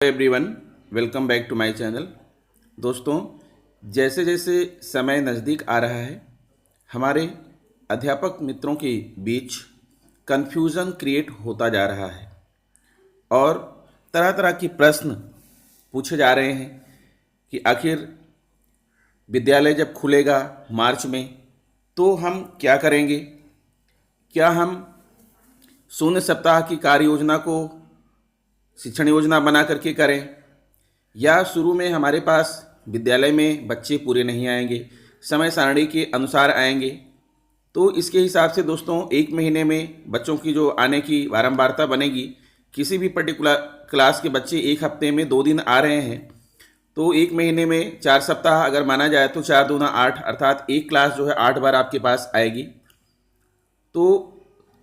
Everyone, welcome back to my channel. दोस्तों, जैसे जैसे समय नज़दीक आ रहा है, हमारे अध्यापक मित्रों के बीच कन्फ्यूज़न क्रिएट होता जा रहा है और तरह तरह के प्रश्न पूछे जा रहे हैं कि आखिर विद्यालय जब खुलेगा मार्च में तो हम क्या करेंगे। क्या हम शून्य सप्ताह की कार्य योजना को शिक्षण योजना बना करके करें, या शुरू में हमारे पास विद्यालय में बच्चे पूरे नहीं आएंगे, समय सारणी के अनुसार आएंगे, तो इसके हिसाब से दोस्तों एक महीने में बच्चों की जो आने की बारंबारता बनेगी। किसी भी पर्टिकुलर क्लास के बच्चे एक हफ्ते में 2 दिन आ रहे हैं, तो एक महीने में 4 सप्ताह अगर माना जाए तो 4 दूना 8, अर्थात एक क्लास जो है 8 बार आपके पास आएगी। तो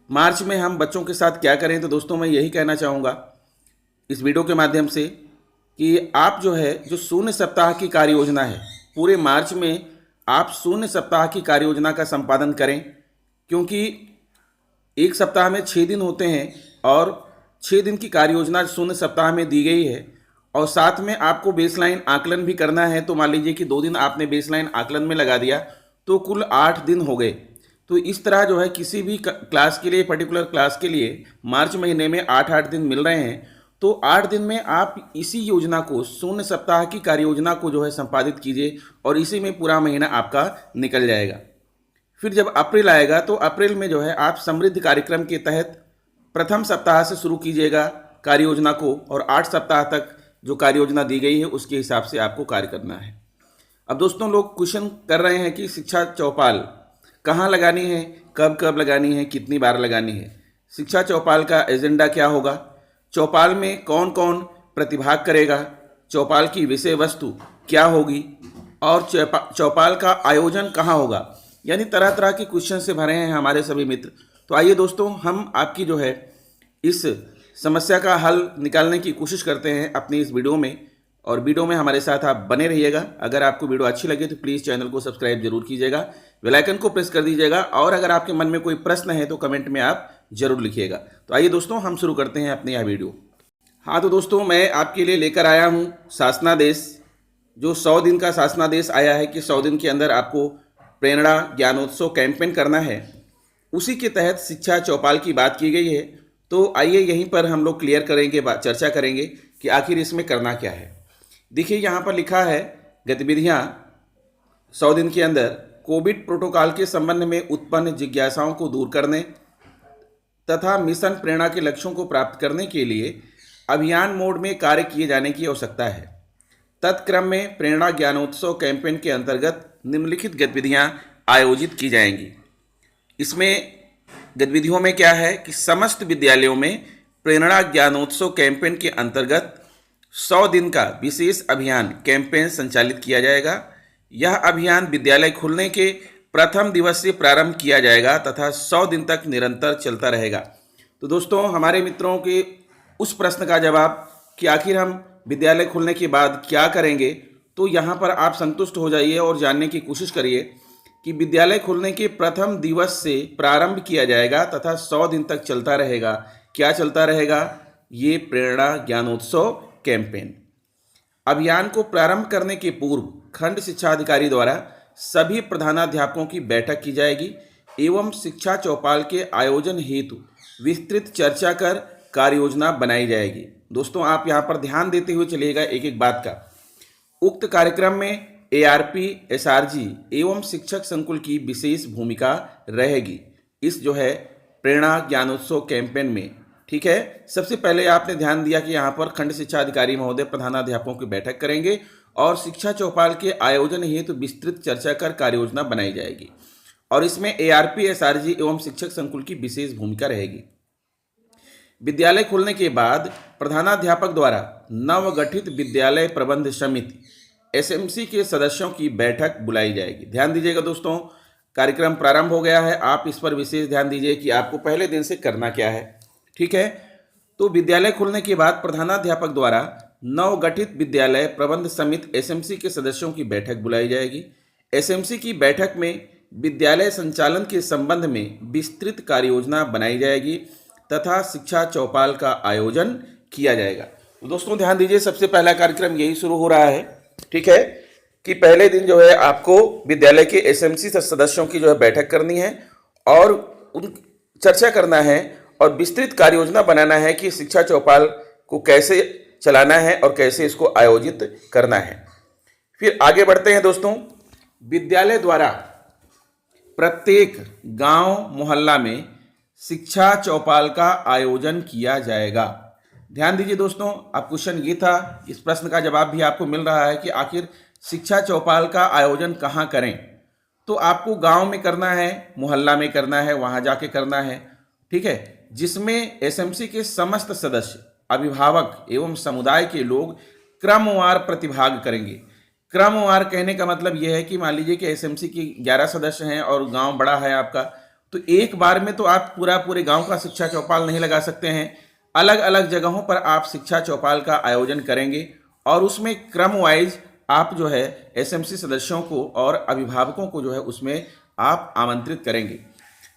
मार्च में हम बच्चों के साथ क्या करें, तो दोस्तों मैं यही कहना चाहूँगा इस वीडियो के माध्यम से कि आप जो शून्य सप्ताह की कार्य योजना है, पूरे मार्च में आप शून्य सप्ताह की कार्य योजना का संपादन करें, क्योंकि एक सप्ताह में 6 दिन होते हैं और 6 दिन की कार्य योजना शून्य सप्ताह में दी गई है। और साथ में आपको बेसलाइन आकलन भी करना है, तो मान लीजिए कि 2 दिन आपने बेसलाइन आकलन में लगा दिया तो कुल 8 दिन हो गए। तो इस तरह किसी भी क्लास के लिए, पर्टिकुलर क्लास के लिए मार्च महीने में 8-8 दिन मिल रहे हैं। तो 8 दिन में आप इसी योजना को, शून्य सप्ताह की कार्य योजना को संपादित कीजिए और इसी में पूरा महीना आपका निकल जाएगा। फिर जब अप्रैल आएगा तो अप्रैल में आप समृद्धि कार्यक्रम के तहत प्रथम सप्ताह से शुरू कीजिएगा कार्य योजना को, और 8 सप्ताह तक जो कार्य योजना दी गई है उसके हिसाब से आपको कार्य करना है। अब दोस्तों, लोग क्वेश्चन कर रहे हैं कि शिक्षा चौपाल कहाँ लगानी है, कब कब लगानी है, कितनी बार लगानी है, शिक्षा चौपाल का एजेंडा क्या होगा, चौपाल में कौन कौन प्रतिभाग करेगा, चौपाल की विषय वस्तु क्या होगी और चौपाल का आयोजन कहाँ होगा। यानी तरह तरह के क्वेश्चन से भरे हैं हमारे सभी मित्र। तो आइए दोस्तों, हम आपकी इस समस्या का हल निकालने की कोशिश करते हैं अपनी इस वीडियो में, और वीडियो में हमारे साथ आप बने रहिएगा। अगर आपको वीडियो अच्छी लगे तो प्लीज़ चैनल को सब्सक्राइब जरूर कीजिएगा, बेल आइकन को प्रेस कर दीजिएगा, और अगर आपके मन में कोई प्रश्न है तो कमेंट में आप जरूर लिखिएगा। तो आइए दोस्तों, हम शुरू करते हैं अपनी यह वीडियो। हाँ, तो दोस्तों मैं आपके लिए लेकर आया हूँ शासनादेश, जो 100 दिन का शासनादेश आया है कि 100 दिन के अंदर आपको प्रेरणा ज्ञानोत्सव कैंपेन करना है। उसी के तहत शिक्षा चौपाल की बात की गई है। तो आइए यहीं पर हम लोग क्लियर करेंगे, चर्चा करेंगे कि आखिर इसमें करना क्या है। देखिए, यहाँ पर लिखा है गतिविधियाँ 100 दिन के अंदर कोविड प्रोटोकॉल के संबंध में उत्पन्न जिज्ञासाओं को दूर करने तथा मिशन प्रेरणा के लक्ष्यों को प्राप्त करने के लिए अभियान मोड में कार्य किए जाने की आवश्यकता है। तत्क्रम में प्रेरणा ज्ञानोत्सव कैंपेन के अंतर्गत निम्नलिखित गतिविधियां आयोजित की जाएंगी। इसमें गतिविधियों में क्या है कि समस्त विद्यालयों में प्रेरणा ज्ञानोत्सव कैंपेन के अंतर्गत 100 दिन का विशेष अभियान कैंपेन संचालित किया जाएगा। यह अभियान विद्यालय खुलने के प्रथम दिवस से प्रारंभ किया जाएगा तथा 100 दिन तक निरंतर चलता रहेगा। तो दोस्तों, हमारे मित्रों के उस प्रश्न का जवाब कि आखिर हम विद्यालय खुलने के बाद क्या करेंगे, तो यहाँ पर आप संतुष्ट हो जाइए और जानने की कोशिश करिए कि विद्यालय खुलने के प्रथम दिवस से प्रारंभ किया जाएगा तथा 100 दिन तक चलता रहेगा। क्या चलता रहेगा? ये प्रेरणा ज्ञानोत्सव कैंपेन। अभियान को प्रारंभ करने के पूर्व खंड शिक्षा अधिकारी द्वारा सभी प्रधानाध्यापकों की बैठक की जाएगी एवं शिक्षा चौपाल के आयोजन हेतु विस्तृत चर्चा कर कार्य योजना बनाई जाएगी। दोस्तों, आप यहाँ पर ध्यान देते हुए चलिएगा एक एक बात का। उक्त कार्यक्रम में ARP, SRG एवं शिक्षक संकुल की विशेष भूमिका रहेगी इस प्रेरणा ज्ञानोत्सव कैंपेन में। ठीक है, सबसे पहले आपने ध्यान दिया कि यहाँ पर खंड शिक्षा अधिकारी महोदय प्रधानाध्यापकों की बैठक करेंगे और शिक्षा चौपाल के आयोजन हेतु विस्तृत चर्चा कर कार्य योजना बनाई जाएगी, और इसमें ARP, SRG एवं शिक्षक संकुल की विशेष भूमिका रहेगी। विद्यालय खुलने के बाद प्रधानाध्यापक द्वारा नवगठित विद्यालय प्रबंध समिति SMC के सदस्यों की बैठक बुलाई जाएगी। ध्यान दीजिएगा दोस्तों, कार्यक्रम प्रारंभ हो गया है, आप इस पर विशेष ध्यान दीजिए कि आपको पहले दिन से करना क्या है। ठीक है, तो विद्यालय खुलने के बाद प्रधानाध्यापक द्वारा नवगठित विद्यालय प्रबंध समिति SMC के सदस्यों की बैठक बुलाई जाएगी। SMC की बैठक में विद्यालय संचालन के संबंध में विस्तृत कार्य योजना बनाई जाएगी तथा शिक्षा चौपाल का आयोजन किया जाएगा। तो दोस्तों ध्यान दीजिए, सबसे पहला कार्यक्रम यही शुरू हो रहा है, ठीक है, कि पहले दिन जो है आपको विद्यालय के एसएमसी सदस्यों की जो है बैठक करनी है और उन चर्चा करना है और विस्तृत कार्य योजना बनाना है कि शिक्षा चौपाल को कैसे चलाना है और कैसे इसको आयोजित करना है। फिर आगे बढ़ते हैं दोस्तों। विद्यालय द्वारा प्रत्येक गांव मोहल्ला में शिक्षा चौपाल का आयोजन किया जाएगा। ध्यान दीजिए दोस्तों, अब क्वेश्चन ये था, इस प्रश्न का जवाब भी आपको मिल रहा है कि आखिर शिक्षा चौपाल का आयोजन कहाँ करें। तो आपको गांव में करना है, मोहल्ला में करना है, वहां जाके करना है, ठीक है, जिसमें एसएमसी के समस्त सदस्य, अभिभावक एवं समुदाय के लोग क्रमवार प्रतिभाग करेंगे। क्रमवार कहने का मतलब यह है कि मान लीजिए कि एसएमसी के 11 सदस्य हैं और गांव बड़ा है आपका, तो एक बार में तो आप पूरे गांव का शिक्षा चौपाल नहीं लगा सकते हैं। अलग अलग जगहों पर आप शिक्षा चौपाल का आयोजन करेंगे और उसमें क्रम वाइज आप जो है एसएमसी सदस्यों को और अभिभावकों को जो है उसमें आप आमंत्रित करेंगे।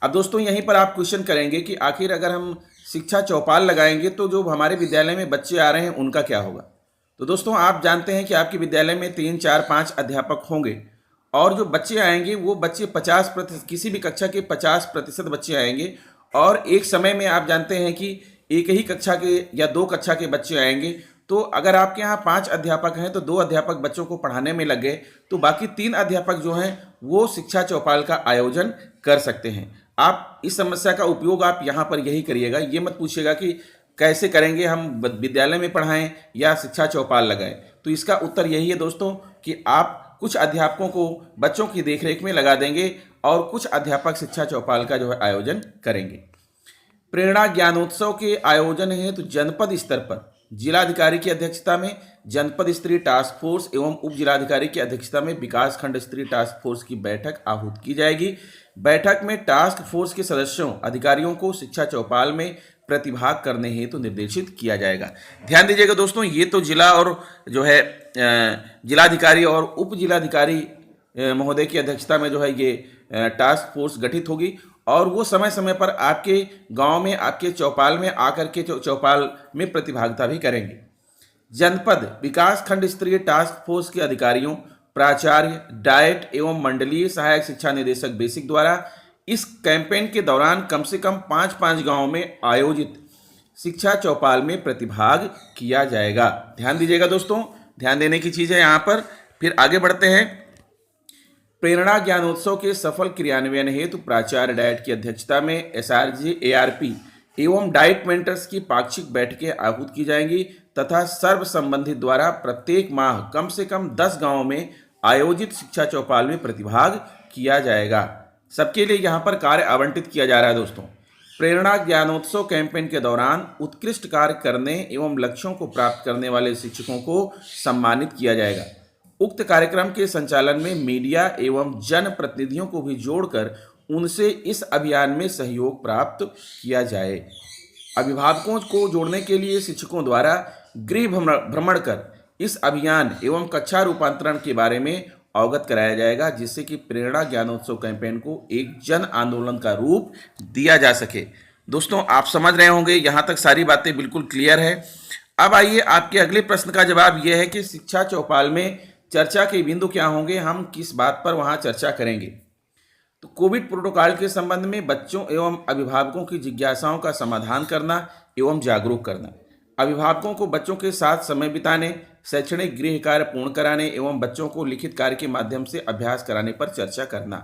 अब दोस्तों यहीं पर आप क्वेश्चन करेंगे कि आखिर अगर हम शिक्षा चौपाल लगाएंगे तो जो हमारे विद्यालय में बच्चे आ रहे हैं उनका क्या होगा। तो दोस्तों आप जानते हैं कि आपके विद्यालय में 3, 4, 5 अध्यापक होंगे और जो बच्चे आएंगे वो बच्चे 50%, किसी भी कक्षा के 50% बच्चे आएंगे और एक समय में आप जानते हैं कि एक ही कक्षा के या 2 कक्षा के बच्चे आएंगे। तो अगर आपके यहाँ 5 अध्यापक हैं तो 2 अध्यापक बच्चों को पढ़ाने में लग गए तो बाकी 3 अध्यापक जो हैं वो शिक्षा चौपाल का आयोजन कर सकते हैं। आप इस समस्या का उपयोग आप यहाँ पर यही करिएगा, ये मत पूछिएगा कि कैसे करेंगे, हम विद्यालय में पढ़ाएं या शिक्षा चौपाल लगाएं। तो इसका उत्तर यही है दोस्तों कि आप कुछ अध्यापकों को बच्चों की देखरेख में लगा देंगे और कुछ अध्यापक शिक्षा चौपाल का जो है आयोजन करेंगे। प्रेरणा ज्ञानोत्सव के आयोजन हेतु जनपद स्तर पर जिलाधिकारी की अध्यक्षता में जनपद स्तरीय टास्क फोर्स एवं उप जिलाधिकारी की अध्यक्षता में विकास खंड स्तरीय टास्क फोर्स की बैठक आहूत की जाएगी। बैठक में टास्क फोर्स के सदस्यों अधिकारियों को शिक्षा चौपाल में प्रतिभाग करने हेतु निर्देशित किया जाएगा। ध्यान दीजिएगा दोस्तों, ये तो जिला और जो है जिलाधिकारी और उप जिलाधिकारी महोदय की अध्यक्षता में जो है ये टास्क फोर्स गठित होगी और वो समय समय पर आपके गांव में, आपके चौपाल में आकर के चौपाल में प्रतिभागिता भी करेंगे। जनपद विकास खंड स्तरीय टास्क फोर्स के अधिकारियों, प्राचार्य, डाइट एवं मंडलीय सहायक शिक्षा निदेशक बेसिक द्वारा इस कैंपेन के दौरान कम से कम 5-5 गांवों में आयोजित शिक्षा चौपाल में प्रतिभाग किया जाएगा। ध्यान दीजिएगा दोस्तों, ध्यान देने की चीज़ है यहाँ पर। फिर आगे बढ़ते हैं। प्रेरणा ज्ञानोत्सव के सफल क्रियान्वयन हेतु प्राचार्य डाइट की अध्यक्षता में एसआरजी, एआरपी एवं डाइट मेंटर्स की पाक्षिक बैठकें आहूत की जाएंगी तथा सर्व संबंधित द्वारा प्रत्येक माह कम से कम 10 गांवों में आयोजित शिक्षा चौपाल में प्रतिभाग किया जाएगा। सबके लिए यहाँ पर कार्य आवंटित किया जा रहा है दोस्तों। प्रेरणा ज्ञानोत्सव कैंपेन के दौरान उत्कृष्ट कार्य करने एवं लक्ष्यों को प्राप्त करने वाले शिक्षकों को सम्मानित किया जाएगा। उक्त कार्यक्रम के संचालन में मीडिया एवं जन प्रतिनिधियों को भी जोड़कर उनसे इस अभियान में सहयोग प्राप्त किया जाए। अभिभावकों को जोड़ने के लिए शिक्षकों द्वारा गृह भ्रमण कर इस अभियान एवं कक्षा रूपांतरण के बारे में अवगत कराया जाएगा, जिससे कि प्रेरणा ज्ञानोत्सव कैंपेन को एक जन आंदोलन का रूप दिया जा सके। दोस्तों आप समझ रहे होंगे, यहाँ तक सारी बातें बिल्कुल क्लियर है। अब आइए आपके अगले प्रश्न का जवाब यह है कि शिक्षा चौपाल में चर्चा के बिंदु क्या होंगे, हम किस बात पर वहाँ चर्चा करेंगे। तो कोविड प्रोटोकॉल के संबंध में बच्चों एवं अभिभावकों की जिज्ञासाओं का समाधान करना एवं जागरूक करना, अभिभावकों को बच्चों के साथ समय बिताने, शैक्षणिक गृह कार्य पूर्ण कराने एवं बच्चों को लिखित कार्य के माध्यम से अभ्यास कराने पर चर्चा करना,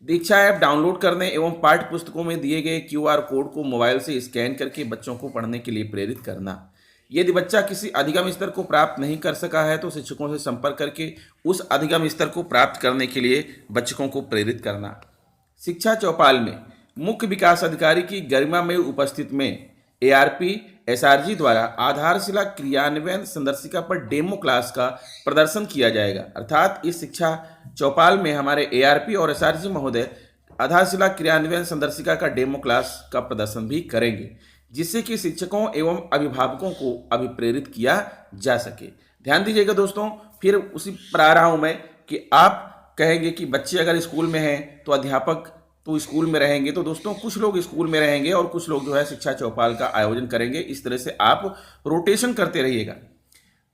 दीक्षा ऐप डाउनलोड करने एवं पाठ्य पुस्तकों में दिए गए QR कोड को मोबाइल से स्कैन करके बच्चों को पढ़ने के लिए प्रेरित करना। यदि बच्चा किसी अधिगम स्तर को प्राप्त नहीं कर सका है तो शिक्षकों से संपर्क करके उस अधिगम स्तर को प्राप्त करने के लिए बच्चों को प्रेरित करना। शिक्षा चौपाल में मुख्य विकास अधिकारी की गरिमा में उपस्थित में ARP SRG द्वारा आधारशिला क्रियान्वयन संदर्शिका पर डेमो क्लास का प्रदर्शन किया जाएगा। अर्थात इस शिक्षा चौपाल में हमारे ARP और SRG महोदय आधारशिला क्रियान्वयन संदर्शिका का डेमो क्लास का प्रदर्शन भी करेंगे, जिससे कि शिक्षकों एवं अभिभावकों को अभिप्रेरित किया जा सके। ध्यान दीजिएगा दोस्तों, फिर उसी पर आ रहा हूँ मैं कि आप कहेंगे कि बच्चे अगर स्कूल में हैं तो अध्यापक तो स्कूल में रहेंगे। तो दोस्तों कुछ लोग स्कूल में रहेंगे और कुछ लोग जो है शिक्षा चौपाल का आयोजन करेंगे। इस तरह से आप रोटेशन करते रहिएगा।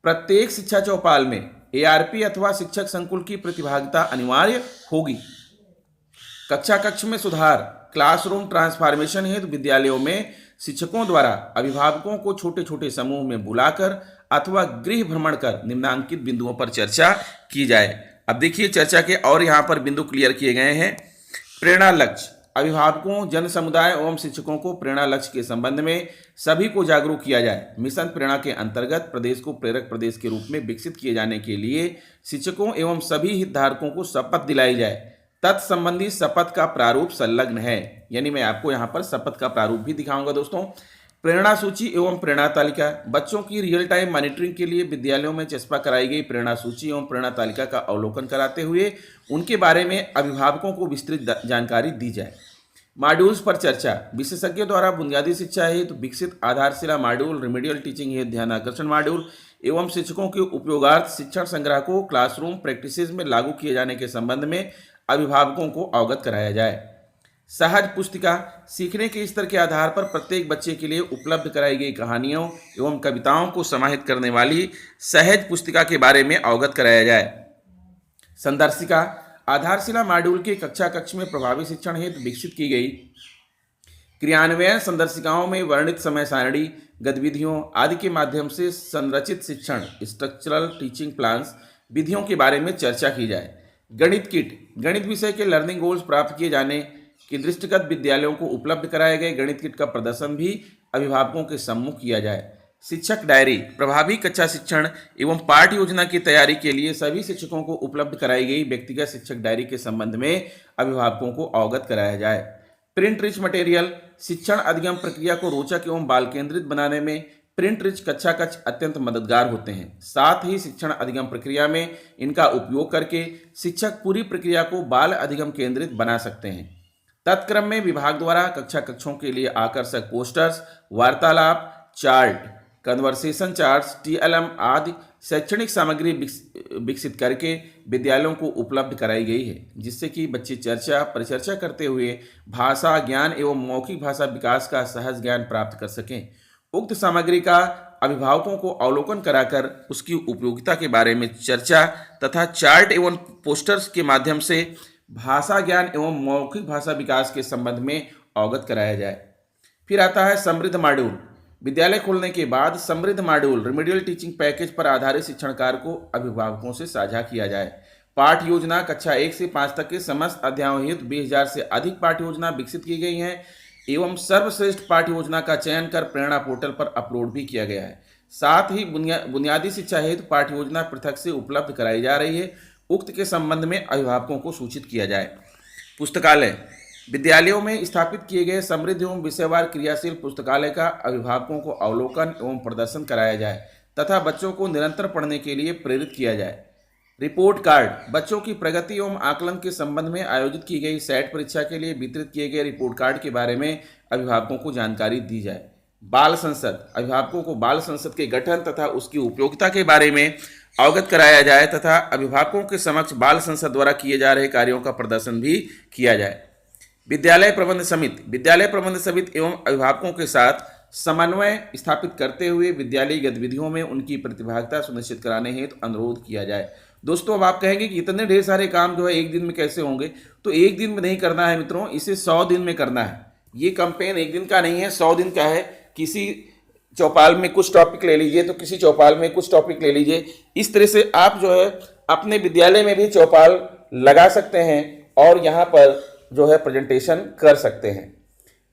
प्रत्येक शिक्षा चौपाल में एआरपी अथवा शिक्षक संकुल की प्रतिभागिता अनिवार्य होगी। कक्षा कक्ष में सुधार, क्लासरूम ट्रांसफॉर्मेशन हेतु विद्यालयों में शिक्षकों द्वारा अभिभावकों को छोटे छोटे समूह में बुलाकर अथवा गृह भ्रमण कर निम्नांकित बिंदुओं पर चर्चा की जाए। अब देखिए चर्चा के और यहाँ पर बिंदु क्लियर किए गए हैं। प्रेरणा लक्ष्य, अभिभावकों, जन समुदाय एवं शिक्षकों को प्रेरणा लक्ष्य के संबंध में सभी को जागरूक किया जाए। मिशन प्रेरणा के अंतर्गत प्रदेश को प्रेरक प्रदेश के रूप में विकसित किए जाने के लिए शिक्षकों एवं सभी हितधारकों को शपथ दिलाई जाए। तत्संबंधी शपथ का प्रारूप संलग्न है, यानी मैं आपको यहाँ पर शपथ का प्रारूप भी दिखाऊंगा। दोस्तों प्रेरणा सूची एवं प्रेरणा तालिका, बच्चों की रियल टाइम मॉनिटरिंग के लिए विद्यालयों में चस्पा कराई गई प्रेरणा सूची एवं प्रेरणा तालिका का अवलोकन कराते हुए उनके बारे में अभिभावकों को विस्तृत जानकारी दी जाए। मॉड्यूल्स पर चर्चा, विशेषज्ञों द्वारा बुनियादी शिक्षा हेतु विकसित आधारशिला मॉड्यूल, रिमीडियल टीचिंग हेतु ध्यान आकर्षण मॉड्यूल एवं शिक्षकों के उपयोगार्थ शिक्षण संग्रह को क्लासरूम प्रैक्टिसेस में लागू किए जाने के संबंध में अभिभावकों को अवगत कराया जाए। सहज पुस्तिका, सीखने के स्तर के आधार पर प्रत्येक बच्चे के लिए उपलब्ध कराई गई कहानियों एवं कविताओं को समाहित करने वाली सहज पुस्तिका के बारे में अवगत कराया जाए। संदर्शिका, आधारशिला मॉड्यूल के कक्षा कक्ष में प्रभावी शिक्षण हेतु विकसित की गई क्रियान्वयन संदर्शिकाओं में वर्णित समय सारणी, गतिविधियों आदि के माध्यम से संरचित शिक्षण स्ट्रक्चरल टीचिंग प्लान्स विधियों के बारे में चर्चा की जाए। गणित किट, गणित विषय के लर्निंग गोल्स प्राप्त किए जाने के दृष्टिगत विद्यालयों को उपलब्ध कराए गए गणित किट का प्रदर्शन भी अभिभावकों के सम्मुख किया जाए। शिक्षक डायरी, प्रभावी कक्षा शिक्षण एवं पाठ योजना की तैयारी के लिए सभी शिक्षकों को उपलब्ध कराई गई व्यक्तिगत शिक्षक डायरी के संबंध में अभिभावकों को अवगत कराया जाए। प्रिंट रिच मटेरियल, शिक्षण अधिगम प्रक्रिया को रोचक एवं बाल केंद्रित बनाने में प्रिंट रिच कक्षा कक्ष अत्यंत मददगार होते हैं। साथ ही शिक्षण अधिगम प्रक्रिया में इनका उपयोग करके शिक्षक पूरी प्रक्रिया को बाल अधिगम केंद्रित बना सकते हैं। तत्क्रम में विभाग द्वारा कक्षा कक्षों के लिए आकर्षक पोस्टर्स, वार्तालाप, चार्ट, कन्वर्सेशन चार्ट्स, टीएलएम आदि शैक्षणिक सामग्री विकसित करके विद्यालयों को उपलब्ध कराई गई है, जिससे कि बच्चे चर्चा परिचर्चा करते हुए भाषा ज्ञान एवं मौखिक भाषा विकास का सहज ज्ञान प्राप्त कर सकें। उक्त सामग्री का अभिभावकों को अवलोकन कराकर उसकी उपयोगिता के बारे में चर्चा तथा चार्ट एवं पोस्टर्स के माध्यम से भाषा ज्ञान एवं मौखिक भाषा विकास के संबंध में अवगत कराया जाए। फिर आता है समृद्ध मॉड्यूल। विद्यालय खोलने के बाद समृद्ध मॉड्यूल रिमीडियल टीचिंग पैकेज पर आधारित शिक्षण कार्य को अभिभावकों से साझा किया जाए। पाठ योजना, कक्षा 1 से 5 तक के समस्त अध्यायों हेतु 20,000 से अधिक पाठ योजना विकसित की गई हैं एवं सर्वश्रेष्ठ पाठ्य योजना का चयन कर प्रेरणा पोर्टल पर अपलोड भी किया गया है। साथ ही बुनियादी शिक्षा हेतु पाठ्य योजना पृथक से उपलब्ध कराई जा रही है। उक्त के संबंध में अभिभावकों को सूचित किया जाए। पुस्तकालय, विद्यालयों में स्थापित किए गए समृद्ध एवं विषयवार क्रियाशील पुस्तकालय का अभिभावकों को अवलोकन एवं प्रदर्शन कराया जाए तथा बच्चों को निरंतर पढ़ने के लिए प्रेरित किया जाए। रिपोर्ट कार्ड, बच्चों की प्रगति एवं आकलन के संबंध में आयोजित की गई सेट परीक्षा के लिए वितरित किए गए रिपोर्ट कार्ड के बारे में अभिभावकों को जानकारी दी जाए। बाल संसद, अभिभावकों को बाल संसद के गठन तथा उसकी उपयोगिता के बारे में अवगत कराया जाए तथा अभिभावकों के समक्ष बाल संसद द्वारा किए जा रहे कार्यों का प्रदर्शन भी किया जाए। विद्यालय प्रबंध समिति, विद्यालय प्रबंध समिति एवं अभिभावकों के साथ समन्वय स्थापित करते हुए विद्यालयी गतिविधियों में उनकी प्रतिभागिता सुनिश्चित कराने हेतु अनुरोध किया जाए। दोस्तों अब आप कहेंगे कि इतने ढेर सारे काम जो है एक दिन में कैसे होंगे, तो एक दिन में नहीं करना है मित्रों, इसे 100 दिन में करना है। ये कैंपेन एक दिन का नहीं है, 100 दिन का है। किसी चौपाल में कुछ टॉपिक ले लीजिए तो किसी चौपाल में कुछ टॉपिक ले लीजिए। इस तरह से आप जो है अपने विद्यालय में भी चौपाल लगा सकते हैं और यहाँ पर जो है प्रेजेंटेशन कर सकते हैं।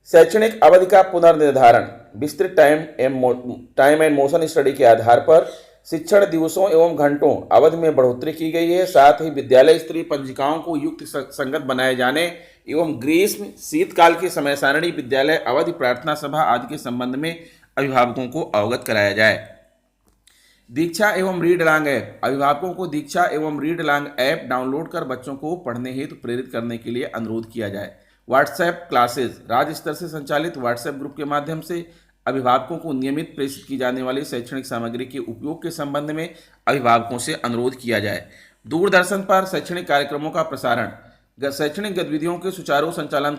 शैक्षणिक अवधि का पुनर्निर्धारण, विस्तृत टाइम एंड मोशन स्टडी के आधार पर शिक्षण दिवसों एवं घंटों अवधि में बढ़ोतरी की गई है। साथ ही विद्यालय स्तरीय पंजिकाओं को युक्त संगत बनाए जाने एवं ग्रीष्म शीतकाल की समय सारणी, विद्यालय अवधि, प्रार्थना सभा आदि के संबंध में अभिभावकों को अवगत कराया जाए। दीक्षा एवं रीड अलॉन्ग ऐप, अभिभावकों को दीक्षा एवं रीड अलॉन्ग ऐप डाउनलोड कर बच्चों को पढ़ने हेतु प्रेरित करने के लिए अनुरोध किया जाए। व्हाट्सएप क्लासेस, राज्य स्तर से संचालित व्हाट्सएप ग्रुप के माध्यम से अभिभावकों को नियमित प्रेषित की जाने वाली शैक्षणिक सामग्री के उपयोग के संबंध में अभिभावकों से अनुरोध किया जाए। दूरदर्शन पर शैक्षणिक कार्यक्रमों का प्रसारण, शैक्षणिक गतिविधियों के सुचारू संचालन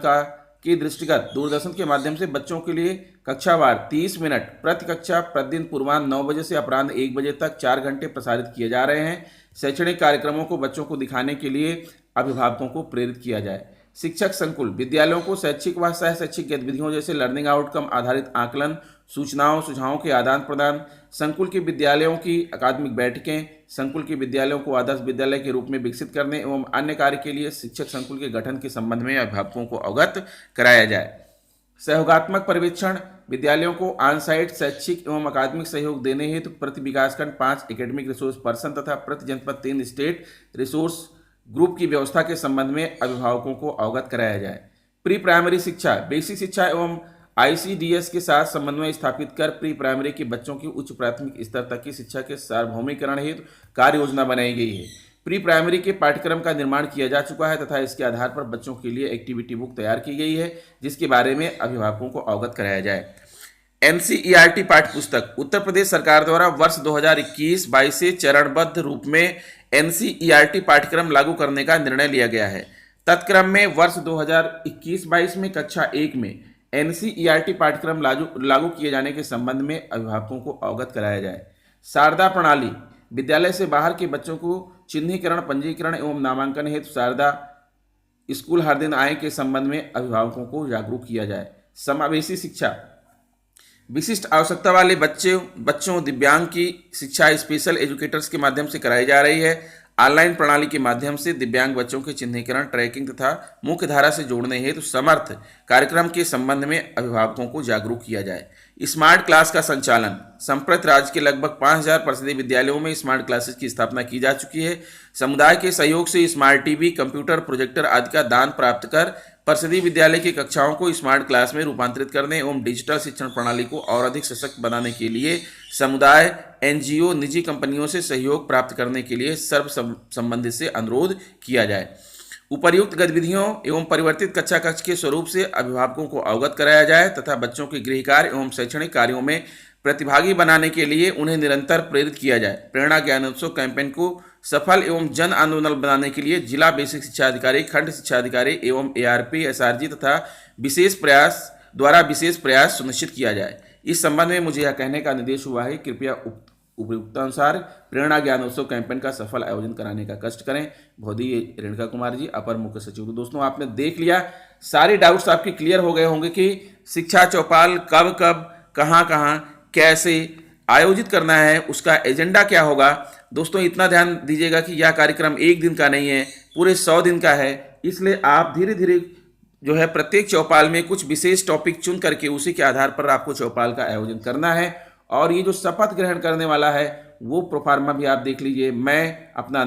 के दृष्टिगत दूरदर्शन के माध्यम से बच्चों के लिए कक्षावार 30 मिनट प्रति कक्षा प्रतिदिन पूर्वाह्न 9 बजे से अपराह्न 1 बजे तक 4 घंटे प्रसारित किए जा रहे हैं। शैक्षणिक कार्यक्रमों को बच्चों को दिखाने के लिए अभिभावकों को प्रेरित किया जाए। शिक्षक संकुल विद्यालयों को शैक्षिक व सह शैक्षिक गतिविधियों जैसे लर्निंग आउटकम आधारित आकलन, सूचनाओं सुझावों के आदान प्रदान, संकुल के विद्यालयों की अकादमिक बैठकें, संकुल के विद्यालयों को आदर्श विद्यालय के रूप में विकसित करने एवं अन्य कार्य के लिए शिक्षक संकुल के गठन के संबंध में अभिभावकों को अवगत कराया जाए। सहयोगात्मक पर्यवेक्षण विद्यालयों को ऑन साइट शैक्षिक एवं अकादमिक सहयोग देने हेतु प्रति विकासखंड 5 एकेडमिक रिसोर्स पर्सन तथा प्रति जनपद 3 स्टेट रिसोर्स ग्रुप की व्यवस्था के संबंध में अभिभावकों को अवगत कराया जाए। प्री प्राइमरी शिक्षा बेसिक शिक्षा एवं ICDS के साथ समन्वय स्थापित कर प्री प्राइमरी के बच्चों की उच्च प्राथमिक स्तर तक की शिक्षा के सार्वभौमिकरण हेतु कार्य योजना बनाई गई है। प्री प्राइमरी के पाठ्यक्रम का निर्माण किया जा चुका है तथा इसके आधार पर बच्चों के लिए एक्टिविटी बुक तैयार की गई है, जिसके बारे में अभिभावकों को अवगत कराया जाए। NCERT पाठ्य पुस्तक उत्तर प्रदेश सरकार द्वारा वर्ष 2021-22 से चरणबद्ध रूप में NCERT पाठ्यक्रम लागू करने का निर्णय लिया गया है। तत्क्रम में वर्ष 2021-22 में कक्षा 1 में NCERT पाठ्यक्रम लागू किए जाने के संबंध में अभिभावकों को अवगत कराया जाए। शारदा प्रणाली विद्यालय से बाहर के बच्चों को चिन्हीकरण, पंजीकरण एवं नामांकन हेतु शारदा स्कूल हर दिन आए के संबंध में अभिभावकों को जागरूक किया जाए। समावेशी शिक्षा विशिष्ट आवश्यकता वाले बच्चों दिव्यांग की शिक्षा स्पेशल एजुकेटर्स के माध्यम से कराई जा रही है। ऑनलाइन प्रणाली के माध्यम से दिव्यांग बच्चों के चिन्हीकरण, ट्रैकिंग तथा मुख्य धारा से जोड़ने हेतु समर्थ कार्यक्रम के संबंध में अभिभावकों को जागरूक किया जाए। स्मार्ट क्लास का संचालन संप्रति राज्य के लगभग 5000 परिषदीय विद्यालयों में स्मार्ट क्लासेस की स्थापना की जा चुकी है। समुदाय के सहयोग से स्मार्ट टीवी, कंप्यूटर, प्रोजेक्टर आदि का दान प्राप्त कर परिषदीय विद्यालय की कक्षाओं को स्मार्ट क्लास में रूपांतरित करने एवं डिजिटल शिक्षण प्रणाली को और अधिक सशक्त बनाने के लिए समुदाय, NGO, निजी कंपनियों से सहयोग प्राप्त करने के लिए सर्व संबंधित से अनुरोध किया जाए। उपर्युक्त गतिविधियों एवं परिवर्तित कक्षा कक्ष के स्वरूप से अभिभावकों को अवगत कराया जाए तथा बच्चों के गृह कार्य एवं शैक्षणिक कार्यों में प्रतिभागी बनाने के लिए उन्हें निरंतर प्रेरित किया जाए। प्रेरणा ज्ञानोत्सव कैंपेन को सफल एवं जन आंदोलन बनाने के लिए जिला बेसिक शिक्षा अधिकारी, खंड शिक्षा अधिकारी एवं ARP, SRG तथा विशेष प्रयास सुनिश्चित किया जाए। इस संबंध में मुझे यह कहने का निर्देश हुआ है, कृपया उपयुक्तानुसार प्रेरणा ज्ञानोत्सव कैंपेन का सफल आयोजन कराने का कष्ट करें। भौदी रेणुका कुमार जी, अपर मुख्य सचिव। तो दोस्तों, आपने देख लिया, सारे डाउट्स आपके क्लियर हो गए होंगे कि शिक्षा चौपाल कब कब कहाँ कैसे आयोजित करना है, उसका एजेंडा क्या होगा। दोस्तों, इतना ध्यान दीजिएगा कि यह कार्यक्रम एक दिन का नहीं है, पूरे 100 दिन का है। इसलिए आप धीरे धीरे जो है प्रत्येक चौपाल में कुछ विशेष टॉपिक चुन करके उसी के आधार पर आपको चौपाल का आयोजन करना है। और ये जो शपथ ग्रहण करने वाला है वो प्रोफार्मा भी आप देख लीजिए। मैं अपना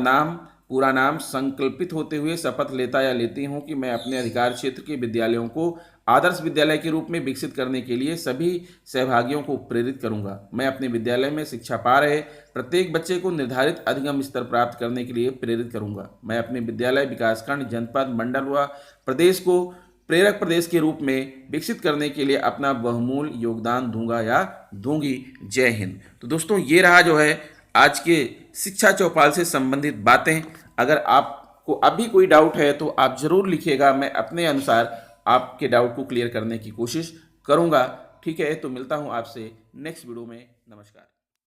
पूरा नाम संकल्पित होते हुए शपथ लेता या लेती हूँ कि मैं अपने अधिकार क्षेत्र के विद्यालयों को आदर्श विद्यालय के रूप में विकसित करने के लिए सभी सहभागियों को प्रेरित करूंगा। मैं अपने विद्यालय में शिक्षा पा रहे प्रत्येक बच्चे को निर्धारित अधिगम स्तर प्राप्त करने के लिए प्रेरित करूंगा। मैं अपने विद्यालय, विकासखंड, जनपद, मंडल व प्रदेश को प्रेरक प्रदेश के रूप में विकसित करने के लिए अपना बहुमूल्य योगदान दूंगा या दूंगी। जय हिंद। तो दोस्तों, ये रहा जो है आज के शिक्षा चौपाल से संबंधित बातें। अगर आपको अभी कोई डाउट है तो आप जरूर लिखिएगा, मैं अपने अनुसार आपके डाउट को क्लियर करने की कोशिश करूंगा। ठीक है, तो मिलता हूं आपसे नेक्स्ट वीडियो में। नमस्कार।